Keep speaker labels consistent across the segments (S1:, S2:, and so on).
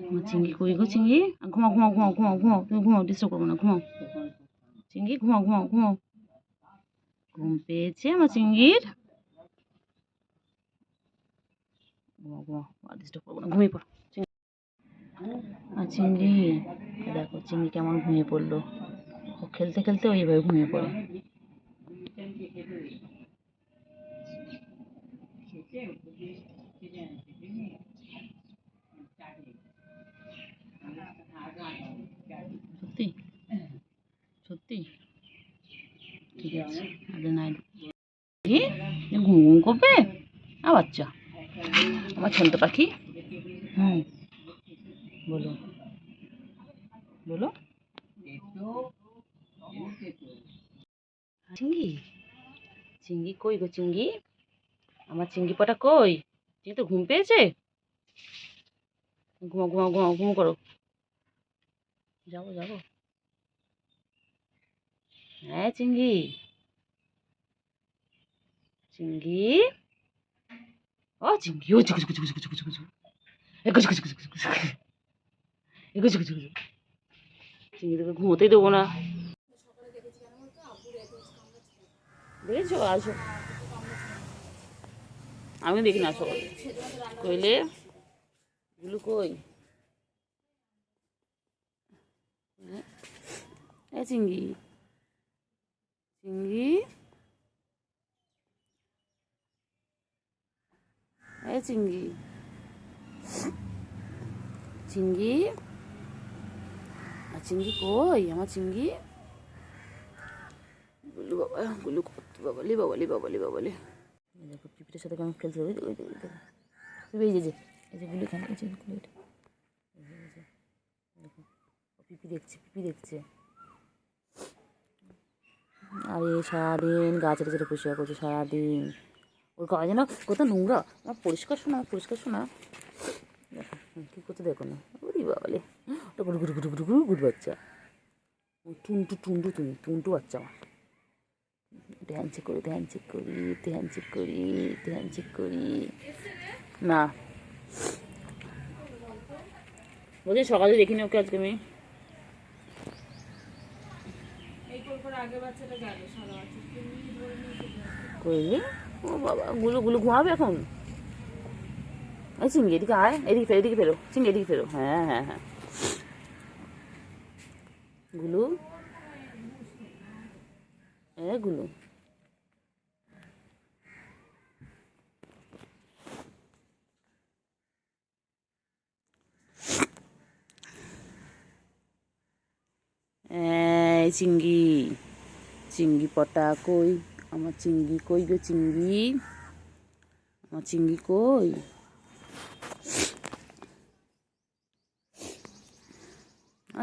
S1: আমার চিংড়ি কই গো চিংড়ি? ঘুমাও ঘুমাও ঘুমাও ঘুমাও ঘুমাও, তুমি ঘুমাও, ডিস্টার্ব করবো না, ঘুমাও চিংড়ি, ঘুমাও ঘুমাও ঘুমাও। ঘুম পেয়েছে আমার চিংড়ির? ঘুমাও ঘুমাও, আর ডিস্টার্ব করবো না, ঘুমিয়ে পড়ো। আর চিংড়ি দেখো, চিংড়ি কেমন ঘুমিয়ে পড়লো। ও খেলতে খেলতে ওইভাবে ঘুমিয়ে পড়ে। সত্যি সত্যি ঠিক আছে, আরে নাই ঘুম ঘুম করবে আর বাচ্চা, আমার ছোট পাখি। হুম, বলো বলো। চিংড়ি, চিংড়ি কই গো চিংড়ি? আমার চিংড়ি পাটা কই? চিংড়ি তো ঘুম পেয়েছে। ঘুমাও ঘুমাও ঘুমাও, ঘুম করো। যাবো যাবো। হ্যাঁ চিংড়ি, চিংড়ি, ও চিংড়ি, ও চিকু চিকু চিকু চিকু চিকু চিকু চিকু, এগো চিকু চিকু চিকু চিকু চিকু, এগো চিকু চিকু চিকু। চিংড়ি তোকে ঘুমোতেই দেবো না। দেখেছো? আসো, আমি দেখি না সকালে। কইলে গুলু কই? এ চিংড়ি, চিংড়ি, এ চিংড়ি, চিংড়ি, আর চিংড়ি কই আমার চিংড়ি? গুলু বাবা, গুলু বাবালি বাবালি বাবালি বাবালি। দেখো পিপিটার সাথে কেমন খেলছে, ওই ওই দেখো, এই যে এই যে গুলি খান, এই যে গুলি, এটা দেখো, পিপি দেখছে, পিপি দেখছে। আরে সারাদিন গাছের কাছে পরিষ্কার করছে সারাদিন, ওর গায়ে যেন কত নোংরা। আমার পরিষ্কার শোনা, পরিষ্কার শোনা। দেখো কী করতে দেখো না, ওরে বাবালে, ওটা গুরু গুরু গুরু গুরু গুরু গুরু বাচ্চা, টুন্টু টুন্টু, তুমি টুন্টু বাচ্চা আমার। ধ্যান চেক করি, ধ্যান চেক করি, ধ্যান চেক করি, ধ্যান চেক করি। না বলছি সকালে দেখিনি ওকে আজকে আমি। কইলি ও বাবা, গুলো গুলো ঘুমাবে এখন। এই চিংড়ি এদিকে আয়, এদিকে ফেরো, এদিকে ফেরো চিংড়ি, এদিকে ফেরো। হ্যাঁ হ্যাঁ হ্যাঁ, গুলু, এ গুলু, এই চিংড়ি, চিংড়ি পটা কই? আমার চিংড়ি কই গো চিংড়ি? আমার চিংড়ি কই?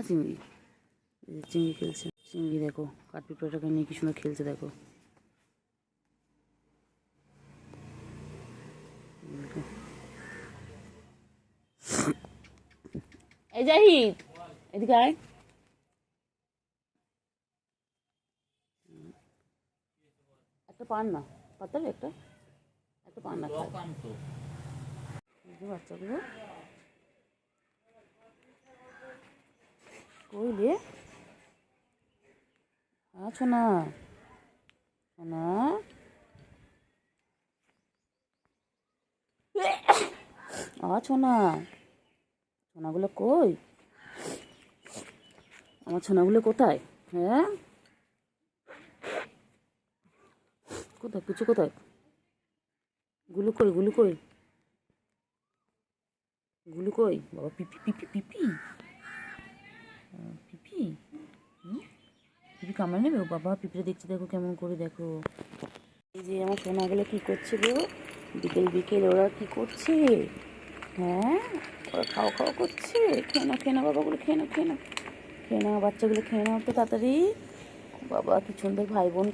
S1: চিংড়ি, চিংড়ি খেলছে। চিংড়ি দেখো কাঠপিঁপড়াটাকে নিয়ে কি সুন্দর খেলছে দেখো। এই জাহিদ এদিকে আয়, একটা পান না, পাতালে একটা, একটা পান না বাচ্চাগুলো কইলে। আছো না না, আছো না, সোনাগুলো কই? আমার সোনাগুলো কোথায়? হ্যাঁ কোথায়, কিছু কোথায়? গুলু কই, গুলু কই, গুলু কই? বাবা পিপি পিপি পিপি, পিপি, পিপি কামড়ে নেবে? ও বাবা পিপিটা দেখছে দেখো কেমন করে, দেখো। এই যে আমার সোনাগুলো কী করছে গো, বিকেল বিকেল ওরা কী করছে? হ্যাঁ ওরা খাওয়া খাওয়া করছে। খেয়ে নাও খেয়ে নাও বাবাগুলো, খেয়ে নাও খেয়ে নাও, খেয়ে নাও বাচ্চাগুলো, খেয়ে নাও তো তাড়াতাড়ি। বাবা কি সুন্দর ভাই বোন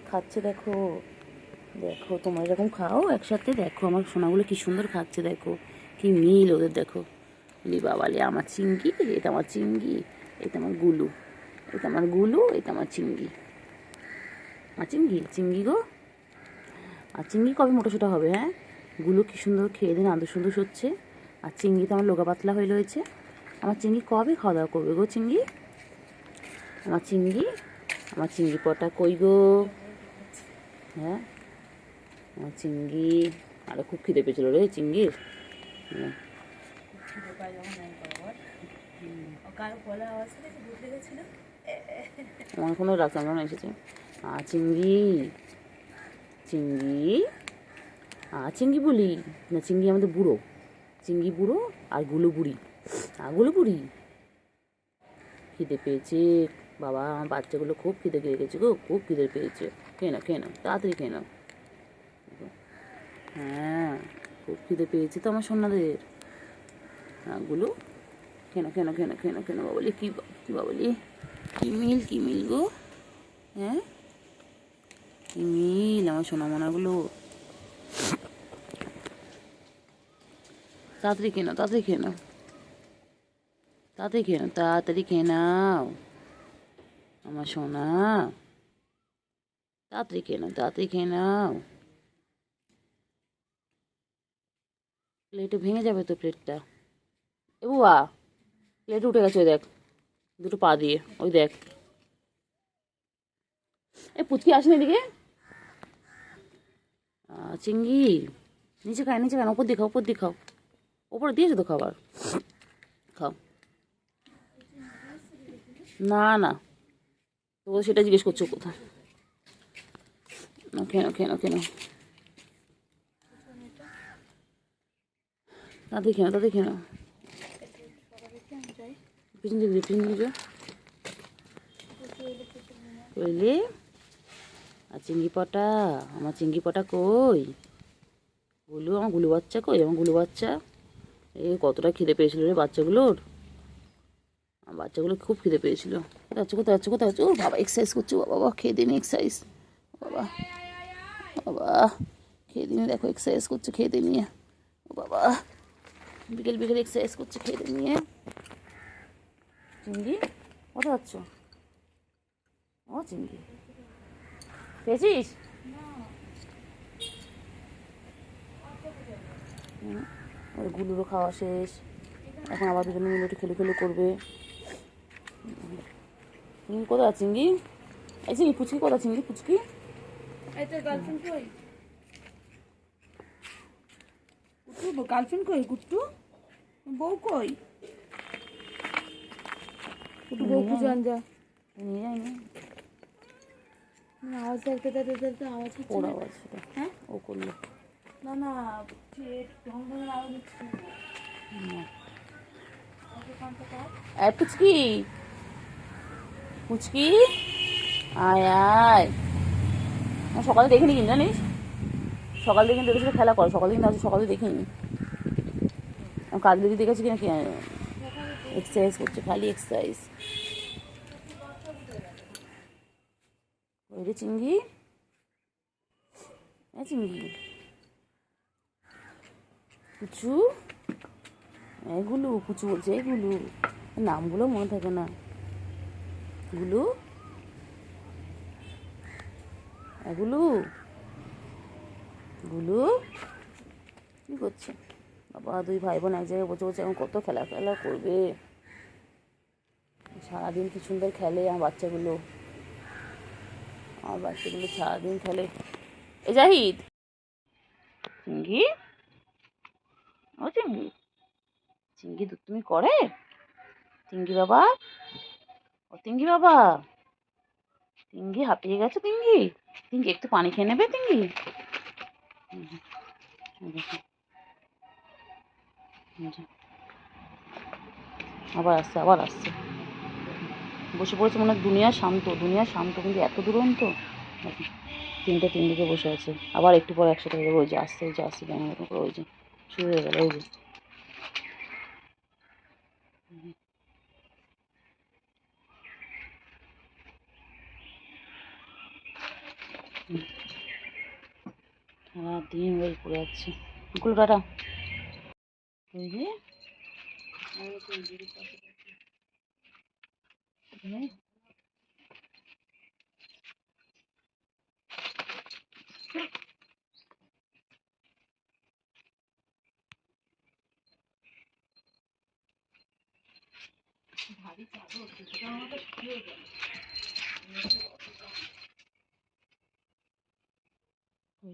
S1: খাচ্ছে দেখো, দেখো তোমরা এরকম খাও একসাথে, দেখো আমার সোনাগুলো কি সুন্দর খাচ্ছে, দেখো কি মিল ওদের, দেখো। লি বাবালে আমার চিংড়ি, এটা আমার চিংড়ি, এটা আমার গুলু, এটা আমার গুলু, এটা আমার চিংড়ি। আর চিংড়ি, চিংড়ি গো, আর চিংড়ি কবে মোটা সোটা হবে? হ্যাঁ গুলো কি সুন্দর খেয়ে দিন আদর সুন্দর হচ্ছে, আর চিংড়ি তো আমার লোগা পাতলা হয়ে রয়েছে। আমার চিংড়ি কবে খাওয়া দাওয়া করবে গো চিংড়ি? আমার চিংড়ি পটা কই গো? হ্যাঁ, আমার চিংড়ি আরও খুব খিদে পেয়েছিল রে চিংড়ির। আমার কোনো রাখলাম না এসেছে। চিংড়ি চিংড়ি চিংড়ি বলি না, চিংড়ি আমাদের বুড়ো, চিংড়ি বুড়ো আর গুলো বুড়ি। খিদে পেয়েছে বাবা, আমার বাচ্চাগুলো খুব খিদে পেয়ে গেছে গো, খুব খিদে পেয়েছে। খেয়ে নাও তাড়াতাড়ি খেয়ে নাও। হ্যাঁ, খুব খিদে পেয়েছে তো আমার সোনাদের। গুলো খেয়ে নাও বাবলি। কি বাবলি, কি মিল গো? হ্যাঁ, কি মিল আমার সোনা মোনাগুলো। তাড়াতাড়ি খেয়ে নাও, তাড়াতাড়ি খেয়ে নাও আমার সোনা। তাড়াতাড়ি খেয়ে নাও। প্লেটে ভেঙে যাবে তো প্লেটটা। এ বুয়া, প্লেট উঠে গেছে ওই দেখ, দুটো পা দিয়ে ওই দেখ। পুচকি আসেনি এদিকে। চিংড়ি নিচে খায়, ওপর দিয়ে খাও। ওপরে দিয়েছে তো খাবার, খাও। না তো সেটা জিজ্ঞেস করছো কোথায়? খেয়ে নাও তাদের খেয়ে নাও। পিছন দিকে কইলে। আর চিংড়ি পটা, আমার চিংড়ি পটা কই? আমার গুলু বাচ্চা কই? আমার গুলু বাচ্চা কতটা খিদে পেয়েছিল রে বাচ্চাগুলোর। বাচ্চাগুলো খুব খিদে পেয়েছিল। কোথায় যাচ্ছে? ও বাবা, এক্সারসাইজ করছে বাবা, খেয়ে দিন এক্সারসাইজ। বাবা খেয়ে দিন, দেখো এক্সারসাইজ করছে খেয়ে দিয়ে নিয়ে। ও বাবা, বিকেল এক্সারসাইজ করছে খেয়ে দিয়ে নিয়ে। চিংড়ি কোথায় যাচ্ছ? ও চিংড়ি পেয়েছিস? ওই গুলুরও খাওয়া শেষ, এখন আবার দুজনে মিলে একটু খেলু করবে। কোথায় চিংড়ি? এই চিংড়ি পুচকি কোথায়? চিংড়ি পুচকি গার্লফ্রেন্ড কই? গুট্টু বউ কই? বউ খুঁজে আন যা। নিয়ে যায়নি আওয়াজ, আওয়াজ সেটা। হ্যাঁ, ও করলো না পুচকি আয়। সকালে দেখিনি কিন্তু জানিস, সকাল থেকে কিন্তু সাথে খেলা করে, সকালে দেখিনি। কাজ দিদি দেখেছি কিনা কি, এক্সারসাইজ করছে, খালি এক্সারসাইজ। ওই রে চিংড়ি, পুচু, পুচু বলছে নামগুলো মনে থাকে না। গুলু কি করছে বাবা? দুই ভাই বোন এক জায়গায় বসে এখন কত খেলা করবে। সারাদিন কি সুন্দর খেলে আমার বাচ্চাগুলো সারাদিন খেলে। এ জাহিদ, চিংড়ি দুধ তুমি করে? চিংড়ি বাবা, তিঙ্গি হাঁপিয়ে গেছে। তিঙ্গি একটু পানি খেয়ে নেবে তিঙ্গি। আবার আসছে বসে পড়েছে। মনে হয় দুনিয়া শান্ত কিন্তু এত দুরন্ত। তিনটে তিন দিকে বসে আছে। আবার একটু পর একসাথে হয়ে যাবে। ওই যে আসছে ব্যাঙের মতো করে, ওই যে শুরু হয়ে গেল। ওই যে সারাদিন ওই পড়ে যাচ্ছে। গুলো টাটা। ওই যে ওই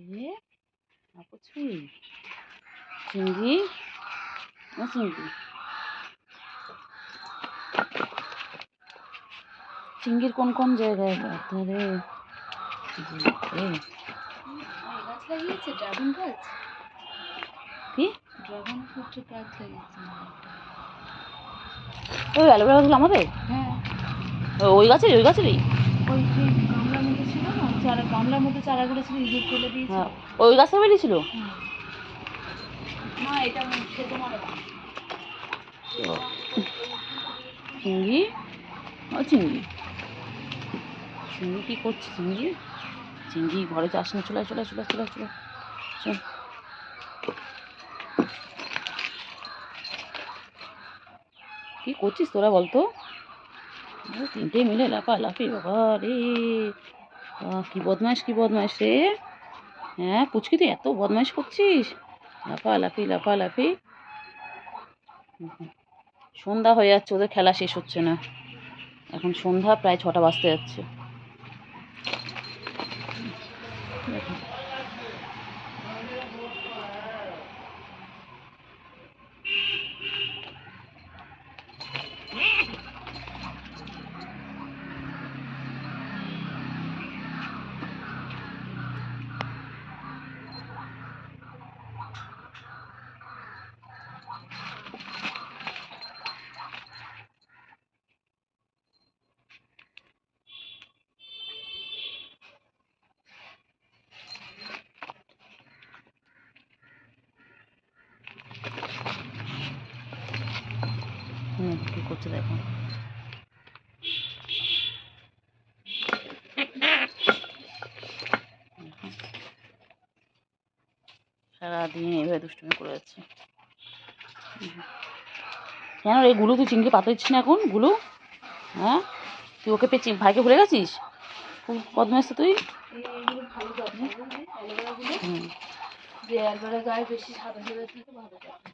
S1: যে পুচকি চিংড়ি ও চিংড়ি চিংড়ির কোন কোন জায়গায় ধারে
S2: গাছ লাগিয়েছে ড্রাগন গাছ
S1: কি
S2: ড্রাগন ফ্রুটের গাছ লাগিয়েছে
S1: ওই অ্যালোভেরা গাছগুলো আমাদের
S2: হ্যাঁ
S1: ওই গাছেরই ওই গাছেরই
S2: ওই যে গামলার মধ্যে ছিল না চারা গামলার মধ্যে চারাগুলো ছিল ইঁদুর ফেলে দিয়েছে
S1: হ্যাঁ ওই গাছটা বেরিয়েছিল
S2: না এটা খেতে মারে না
S1: চিংড়ি ও চিংড়ি চিংড়ি কী করছে চিংড়ি চিংড়ি ঘরে যাস না চলে চলে চলে চলে চলে চল কী করছিস তোরা বলতো তিনটে মিলে লাফালাফি বাবা রে কী বদমাইশ রে হ্যাঁ পুচকি তুই এত বদমাইশ করছিস লাফালাফি লাফালাফি সন্ধ্যা হয়ে যাচ্ছে ওদের খেলা শেষ হচ্ছে না এখন সন্ধ্যা প্রায় 6টা বাজতে যাচ্ছে দেখো কী করছে দেখো সারাদিন এভাবে দুষ্টুমি করে যাচ্ছে কেন রে গুলু তুই চিংড়ি পাতা দিচ্ছিস না এখন গুলু হ্যাঁ তুই ওকে পেয়ে ভাইকে ভুলে গেছিস খুব বদমাইশ তো তুই
S2: এইগুলো ভালো যত্ন বুঝলি অ্যালোভেরাগুলো যে অ্যালোভেরা গায়ে বেশি সাদা সাদা থাকে ভালো যত্ন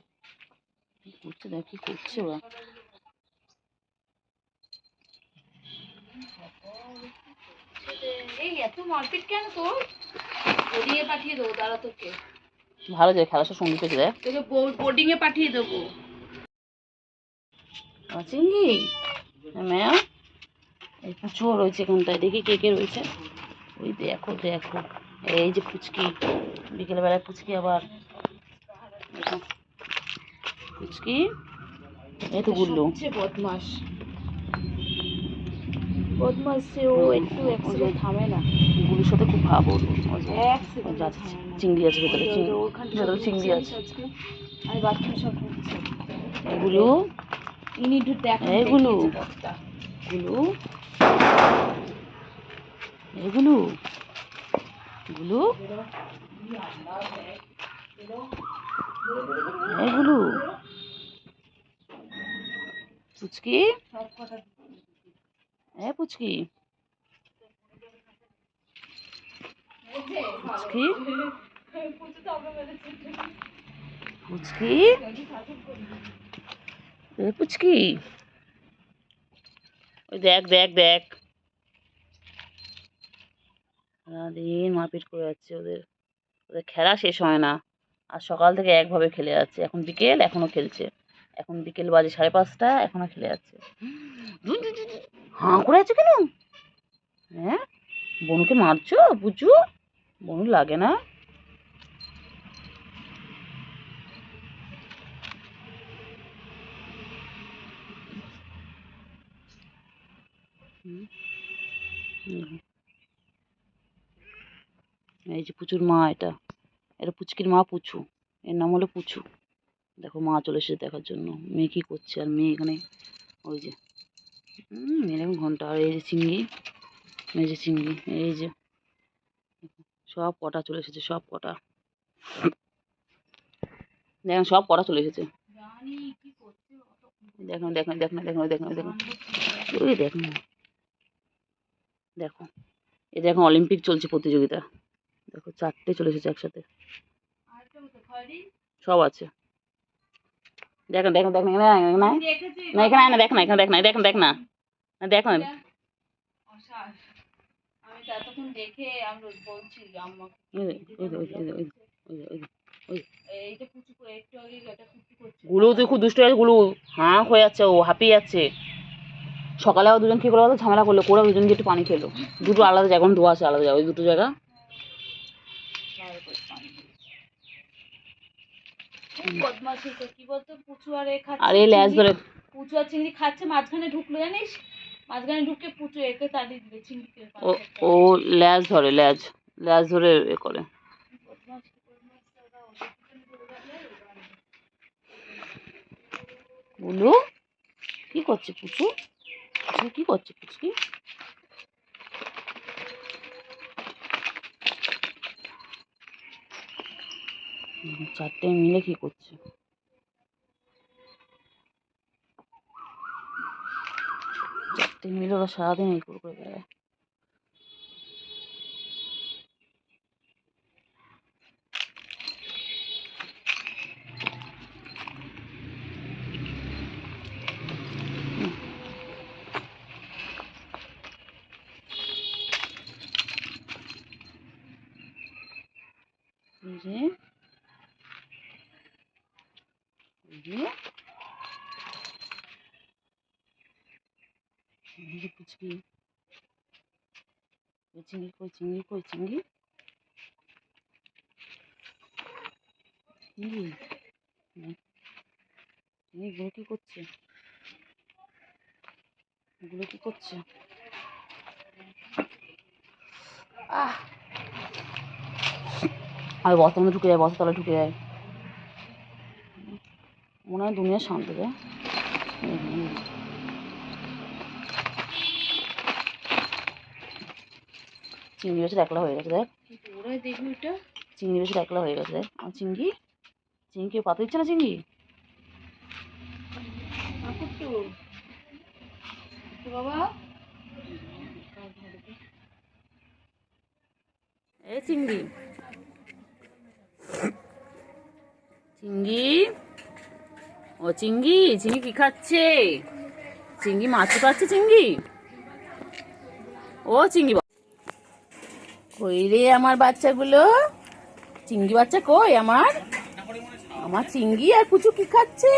S1: কী করছে দেখ কী করছে ওরা
S2: এই এত মারপিট কেন তোর বোর্ডিংয়ে পাঠিয়ে দেবো দাঁড়া তোকে
S1: ভালো যায় খেলার সাথে সঙ্গী পেয়েছে দেখ
S2: তোকে বোর্ডিংয়ে পাঠিয়ে দেবো
S1: চিংড়ি ম্যাম এই পুচুও রয়েছে এখানটায় দেখি কে কে রয়েছে ওই দেখো দেখো এই যে পুচকি বিকেলবেলায় পুচকি আবার দেখো পুচকি এই তো গুল্লু
S2: বদমাস বদমাস সে ও একটু এক সেকেন্ড থামে না
S1: গুলুর সাথে খুব ভাব ওর
S2: এক সেকেন্ড
S1: যাচ্ছে চিংড়ি আছে ভেতরে ভেতরে চিংড়ি আছে
S2: আমি বাথরুম সব ঢুকছে
S1: এগুলো
S2: ইনি একটু দেখ
S1: এগুলো গুলু এগুলো গুলু এগুলো পুচকি পুচকি পুচকি পুচকি পুচকি ওই দেখ দেখ দেখ সারাদিন মারপিট করে যাচ্ছে ওদের ওদের খেলা শেষ হয় না আর সকাল থেকে একভাবে খেলে যাচ্ছে এখন বিকেল এখনো খেলছে এখন বিকেল বাজে 5:30 এখনো খেলে যাচ্ছে হাঁ করে আছে কেন হ্যাঁ বনুকে মারছো বুঝু বনু লাগে না এই যে পুচুর মা এটা পুচকির মা পুচু এর নাম হলো পুচু দেখো মা চলে এসেছে দেখার জন্য মেয়ে কী করছে আর মেয়ে এখানে ওই যে এরকম ঘন্টা আর এই যে চিংড়ি এই যে সব কটা চলে এসেছে সব কটা দেখেন সব কটা চলে এসেছে দেখো দেখো দেখো দেখো দেখো দেখো ওই দেখো দেখো এটা এখন অলিম্পিক চলছে প্রতিযোগিতা দেখো 4টে চলে এসেছে একসাথে সব আছে দেখো দেখো দেখ না না না
S2: দেখেছি
S1: না এখানে আয় না, দেখ না এখানে দেখ না দেখ দেখ না না দেখ না
S2: অসার। আমি তো এতক্ষণ দেখে আমি বলছি আম্মাকে
S1: ওই যে, ওই যে, ওই যে, ওই যে, ওই যে, ওই যে, ওই যে।
S2: এইটা কুচু করে একটু আগে এটা কুচু করছে।
S1: গুলু তুই খুব দুষ্ট হয়ে গুলু, হ্যাঁ হয়ে যাচ্ছে, ও হাঁপিয়ে যাচ্ছে। সকালে ও দুজন কি করলো বলতো, ঝামেলা করলো, করে দুজন গিয়ে একটু পানি খেলো, দুটো আলাদা জায়গা, এখন ধোয়া আছে আলাদা জায়গা, ওই দুটো জায়গা।
S2: বদমাশি তো কি বলতো, পুচু আর এ খাচ্ছে,
S1: আরে ল্যাজ ধরে
S2: পুচু আর চিংড়ি খাচ্ছে, মাঝখানে ঢুকলো জানিস, মাঝখানে ঢুকে পুচু একে তাড়িয়ে দিলে চিংড়িকে।
S1: ও ও ল্যাজ ধরে, ল্যাজ ল্যাজ ধরে এ করে। বলু কি করছে পুচু, পুচু কি করছে পুচকি? চারটে মিলে কি করছে? চারটে মিলে ওরা সারাদিন এই করে বেড়ায়। এই যে এই যে এই যে পুচকি, ওই চিংড়ি কই, চিংড়ি কই, চিংড়ি চিংড়ি এগুলো কি করছে, এগুলো কি করছে? আহ আর বস্তার মধ্যে ঢুকে যায়, বস্তার তলায় ঢুকে যায়, মনে হয় দুনিয়ার শান্তি রে। চিংড়ি বেশি একলা হয়ে গেছে দেখ,
S2: ওরাই দেখবি ওটা
S1: চিংড়ি বেশি একলা হয়ে গেছে দেখ। আমার চিংড়ি, চিংড়ি কেউ পাতা দিচ্ছে না চিংড়ি।
S2: বাবা
S1: এই চিংড়ি, চিংড়ি, ও চিংড়ি, চিংড়ি কি খাচ্ছে? চিংড়ি মাছ খাচ্ছে চিংড়ি, ও চিংড়ি কই রে আমার বাচ্চাগুলো, চিংড়ি বাচ্চা কই আমার, আমার চিংড়ি আর পুচু কি খাচ্ছে?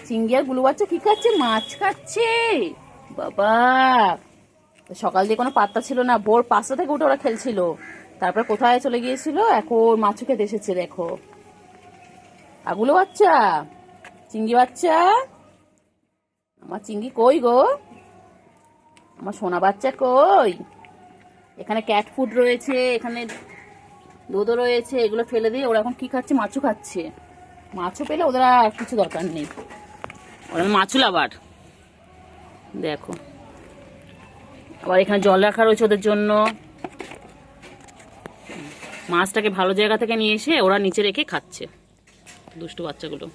S1: চিংড়ি আর গুলু বাচ্চা কি খাচ্ছে? মাছ খাচ্ছে। বাবা সকাল দিয়ে কোনো পাত্তা ছিল না, ভোর 5টা থেকে উঠে ওরা খেলছিল, তারপর কোথায় চলে গিয়েছিল, এখন মাছও খেতে এসেছে দেখো। আগুলো বাচ্চা, চিংড়ি বাচ্চা, আমার চিংড়ি কই গো, আমার সোনা বাচ্চা কই? এখানে ক্যাট ফুড রয়েছে, এখানে দুধও রয়েছে, এগুলো ফেলে দিয়ে ওরা এখন কি খাচ্ছে? মাছও খাচ্ছে। মাছও পেলে ওদের আর কিছু দরকার নেই, ওরা মাছও লাভার। দেখো আবার এখানে জল রাখা রয়েছে ওদের জন্য, মাছটাকে ভালো জায়গা থেকে নিয়ে এসে ওরা নিচে রেখে খাচ্ছে, দুষ্টু বাচ্চাগুলো।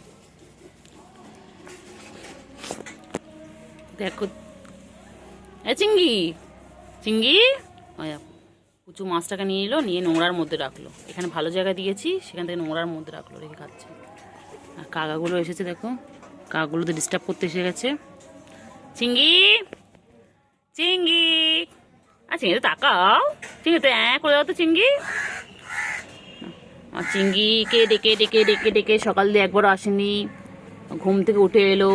S1: দেখো এ চিংড়ি, চিংড়ি কুচু মাছটাকে নিয়ে এলো, নিয়ে নোংরার মধ্যে রাখলো, এখানে ভালো জায়গা দিয়েছি সেখান থেকে নোংরার মধ্যে রাখলো, রেখে খাচ্ছে। আর কাকাগুলো এসেছে দেখো, কাকাগুলোতে ডিস্টার্ব করতে এসে গেছে। চিংড়ি, চিংড়ি, আর চিংড়িতে তাকাও, চিংড়িতে করে দাও তো চিংড়ি। আর চিংড়িকে ডেকে ডেকে ডেকে ডেকে সকাল দিয়ে একবারও আসেনি, ঘুম থেকে উঠে এলো।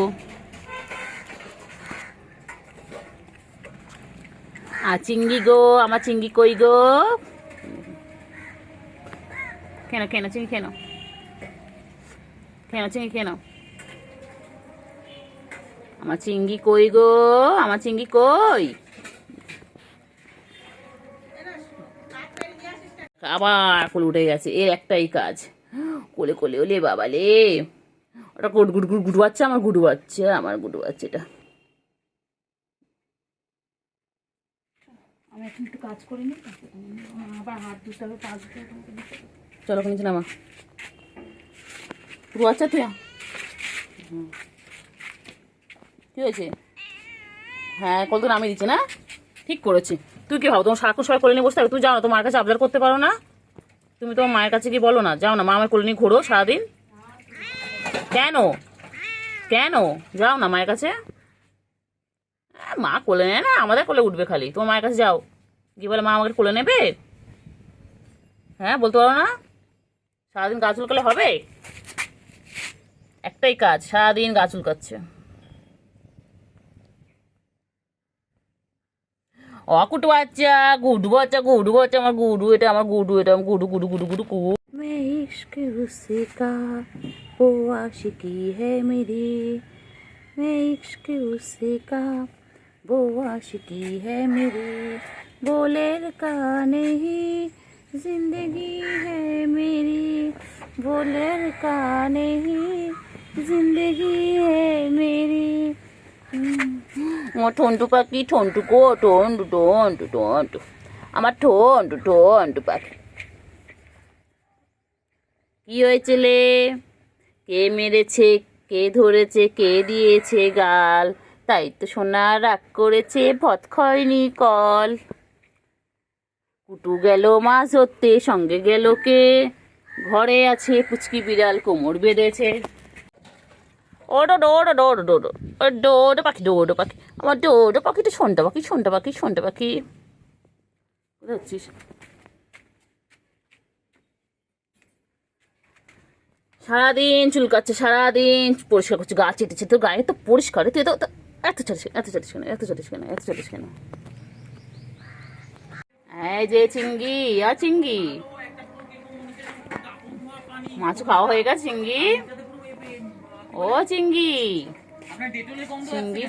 S1: আর চিংড়ি গো, আমার চিংড়ি কই গো, কেন কেন চিংড়ি কেন, কেন চিংড়ি কেন, আমার চিংড়ি কই গো, আমার চিংড়ি কই? আবার কোলে উঠে গেছে, এর একটাই কাজ, কোলে কোলে ওলে বাবা লে, ওটা গুড গুড গুড গুড বাচ্চা, আমার গুডু বাচ্চা, আমার গুডু বাচ্চা এটা।
S2: আমি এখন একটু কাজ করে নিই, আবার হাত ধুতে হবে, পা ধুতে হবে।
S1: চলো নিচে নামা, গুডু বাচ্চা তুই কি হয়েছে? হ্যাঁ কল তো নামিয়ে দিচ্ছে না, ঠিক করেছি। তুই কি ভাবো তোমার সারাক্ষণ সবাই কোলে নিয়ে বসতে হবে? তুই যাও না, তোমার কাছে আবদার করতে পারো না? তুমি তোমার মায়ের কাছে গিয়ে বলো না, যাও না, মা আমার কোলে নিয়ে ঘোরো সারাদিন। কেন কেন? যাও না মায়ের কাছে। মা কোলে নেয় না, আমাদের কোলে উঠবে খালি। তোমার মায়ের কাছে যাও, কি বলে মা আমাকে কোলে নেবে? হ্যাঁ, বলতে পারো না? সারাদিন গা চুলকালে হবে? একটাই কাজ, সারাদিন গা চুলকাচ্ছে। অকুটু বাচ্চা, গুডু বাচ্চা, গুডু বাচ্চা, আমার গুডু, এটা আমার গুডু, এটা আমার গুডু গুডু গুডু গুডু গুডু। मैं इश्क उसका वो आशिकी है मेरी, मैं इश्क उसका वो आशिकी है मेरी, बोलेर का नहीं जिंदगी है मेरी, बोलेर का नहीं जिंदगी है मेरी। আমার ঠন্টু পাখি, ঠন্টু গো, ঠন্টু ঠন্টু ঠন্টু, আমার ঠন্টু ঠন্টু পাখি। কি হয়েছে লে? কে মেরেছে, কে ধরেছে, কে দিয়েছে গাল? তাই তো সোনা রাগ করেছে, ভৎ খয়নি কল। কুটু গেল মাছ ধরতে, সঙ্গে গেল কে? ঘরে আছে পুচকি বিড়াল, কোমর বেঁধেছে। ওডো ডোডো ডোডো ডোডো, ও ডোডো পাখি, ডোডো পাখি, আমার ডোডো পাখিটা, শোনটা পাখি, শোনটা পাখি, শোনটা পাখি। কোথায় হচ্ছিস? সারাদিন চুলকাচ্ছে, সারাদিন পরিষ্কার করছে, গা চেটেছে। তোর গায়ে তো পরিষ্কার, তুই তো এত চাটিস, এত চাটিস কেন, এত চাটিস কেন, এত চাটিস কেন? এই যে চিংড়ি, আর চিংড়ি মাছ খাওয়া হয়ে গেছে চিংড়ি? ও চিংড়ি, চিংড়ি